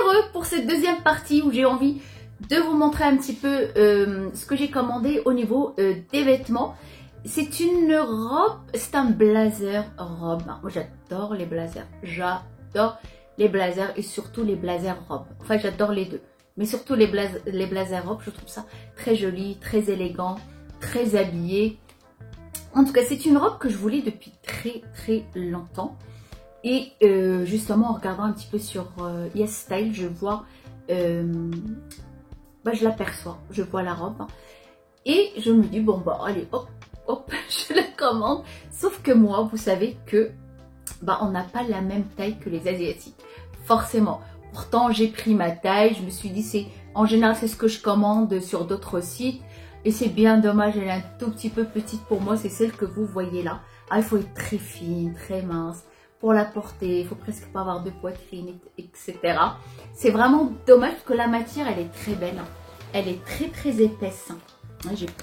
heureux pour cette deuxième partie où j'ai envie de vous montrer un petit peu ce que j'ai commandé au niveau des vêtements. C'est une robe, c'est un blazer robe. Moi j'adore les blazers, j'adore les blazers et surtout les blazers robes. Enfin j'adore les deux, mais surtout les blazers robes, je trouve ça très joli, très élégant, très habillé. En tout cas c'est une robe que je voulais depuis très longtemps. Et justement en regardant un petit peu sur YesStyle, je vois, je l'aperçois, je vois la robe. Et je me dis bon bah allez hop, je la commande. Sauf que moi, vous savez que on n'a pas la même taille que les Asiatiques. Forcément. Pourtant, j'ai pris ma taille. Je me suis dit, en général, c'est ce que je commande sur d'autres sites. Et c'est bien dommage, elle est un tout petit peu petite pour moi. C'est celle que vous voyez là. Ah, il faut être très fine, très mince pour la porter. Il faut presque pas avoir de poitrine, etc. C'est vraiment dommage que la matière, elle est très belle. Elle est très épaisse.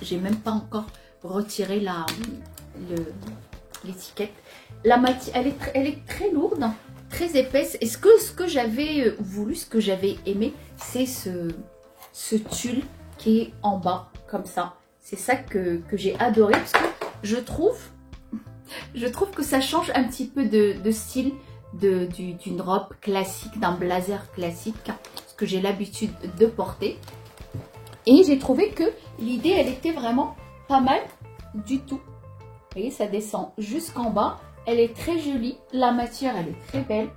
J'ai même pas encore retiré l'étiquette. La matière, elle est très lourde, très épaisse. Et ce que j'avais voulu, ce que j'avais aimé, c'est ce tulle qui est en bas, comme ça. C'est ça que j'ai adoré parce que je trouve que ça change un petit peu de style d'une robe classique, d'un blazer classique, ce que j'ai l'habitude de porter. Et j'ai trouvé que l'idée, elle était vraiment pas mal du tout. Vous voyez, ça descend jusqu'en bas. Elle est très jolie. La matière, elle est très belle.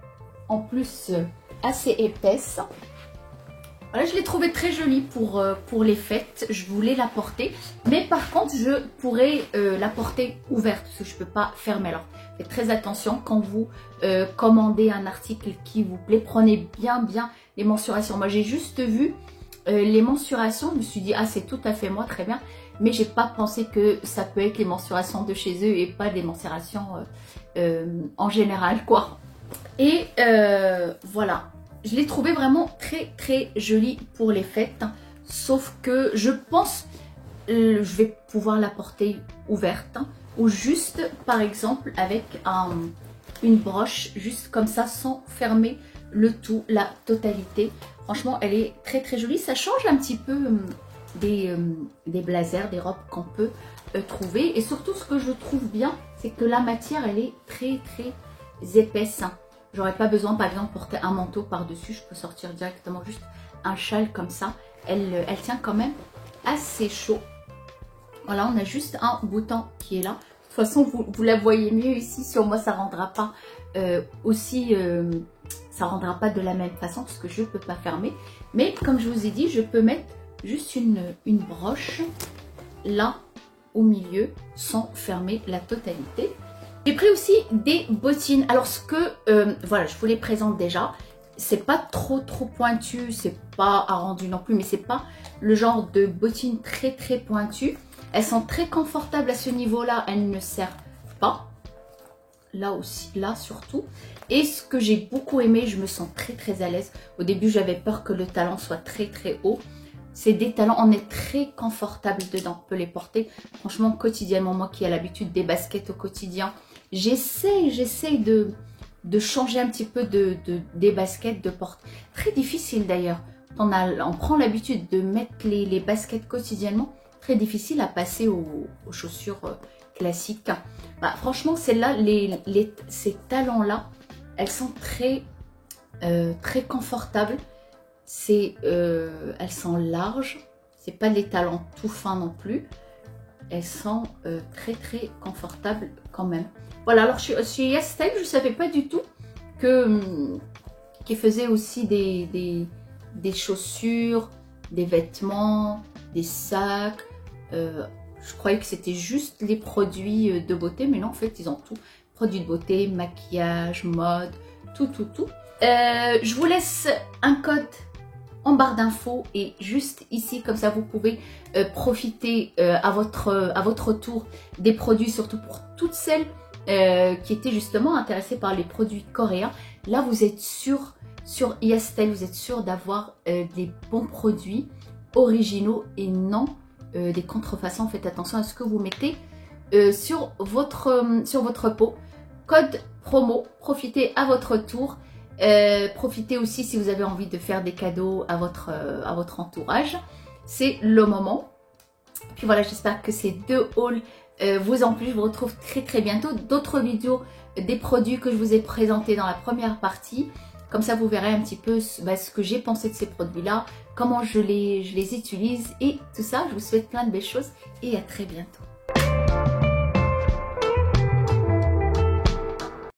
En plus, assez épaisse. Voilà, je l'ai trouvée très jolie pour les fêtes. Je voulais la porter. Mais par contre, je pourrais la porter ouverte parce que je ne peux pas fermer. Alors, faites très attention quand vous commandez un article qui vous plaît. Prenez bien les mensurations. Moi, j'ai juste vu les mensurations. Je me suis dit, ah, c'est tout à fait moi, très bien. Mais j'ai pas pensé que ça peut être les mensurations de chez eux et pas des mensurations en général, quoi. Et voilà. Je l'ai trouvé vraiment très jolie pour les fêtes. Sauf que je pense je vais pouvoir la porter ouverte. Ou juste, par exemple, avec une broche, juste comme ça, sans fermer le tout, la totalité. Franchement, elle est très jolie. Ça change un petit peu des blazers, des robes qu'on peut trouver. Et surtout, ce que je trouve bien, c'est que la matière, elle est très épaisse. J'aurais pas besoin, par exemple, de porter un manteau par-dessus. Je peux sortir directement juste un châle comme ça. Elle tient quand même assez chaud. Voilà, on a juste un bouton qui est là. De toute façon, vous la voyez mieux ici. Sur moi, ça rendra pas ça rendra pas de la même façon parce que je peux pas fermer. Mais comme je vous ai dit, je peux mettre juste une broche là au milieu sans fermer la totalité. J'ai pris aussi des bottines. Alors ce que voilà, je vous les présente déjà. C'est pas trop pointu, c'est pas arrondi non plus, mais c'est pas le genre de bottines très pointues. Elles sont très confortables à ce niveau-là, elles ne servent pas. Là aussi, là surtout. Et ce que j'ai beaucoup aimé, je me sens très à l'aise. Au début, j'avais peur que le talon soit très haut. C'est des talons, on est très confortable dedans, on peut les porter. Franchement, quotidiennement, moi qui ai l'habitude des baskets au quotidien, j'essaie de changer un petit peu des baskets de porte. Très difficile d'ailleurs. On prend l'habitude de mettre les baskets quotidiennement. Très difficile à passer aux chaussures classiques. Franchement, celles-là, ces talons-là, elles sont très confortables. Elles sont larges. C'est pas des talons tout fins non plus. Elles sont très confortables quand même. Voilà, alors chez YesStyle, je ne savais pas du tout qu'ils faisaient aussi des chaussures, des vêtements, des sacs. Je croyais que c'était juste les produits de beauté, mais non, en fait, ils ont tout. Produits de beauté, maquillage, mode, tout. Je vous laisse un code en barre d'infos et juste ici, comme ça, vous pouvez profiter à votre tour des produits, surtout pour toutes celles qui étaient justement intéressées par les produits coréens. Là, vous êtes sûr, sur YesStyle, vous êtes sûr d'avoir des bons produits originaux et non des contrefaçons. Faites attention à ce que vous mettez sur votre peau. Code promo, profitez à votre tour Profitez aussi si vous avez envie de faire des cadeaux à votre entourage. C'est le moment. Puis voilà, j'espère que ces 2 hauls vous ont plu. Je vous retrouve très bientôt. D'autres vidéos des produits que je vous ai présentés dans la première partie. Comme ça, vous verrez un petit peu ce que j'ai pensé de ces produits-là, comment je les utilise et tout ça. Je vous souhaite plein de belles choses et à très bientôt.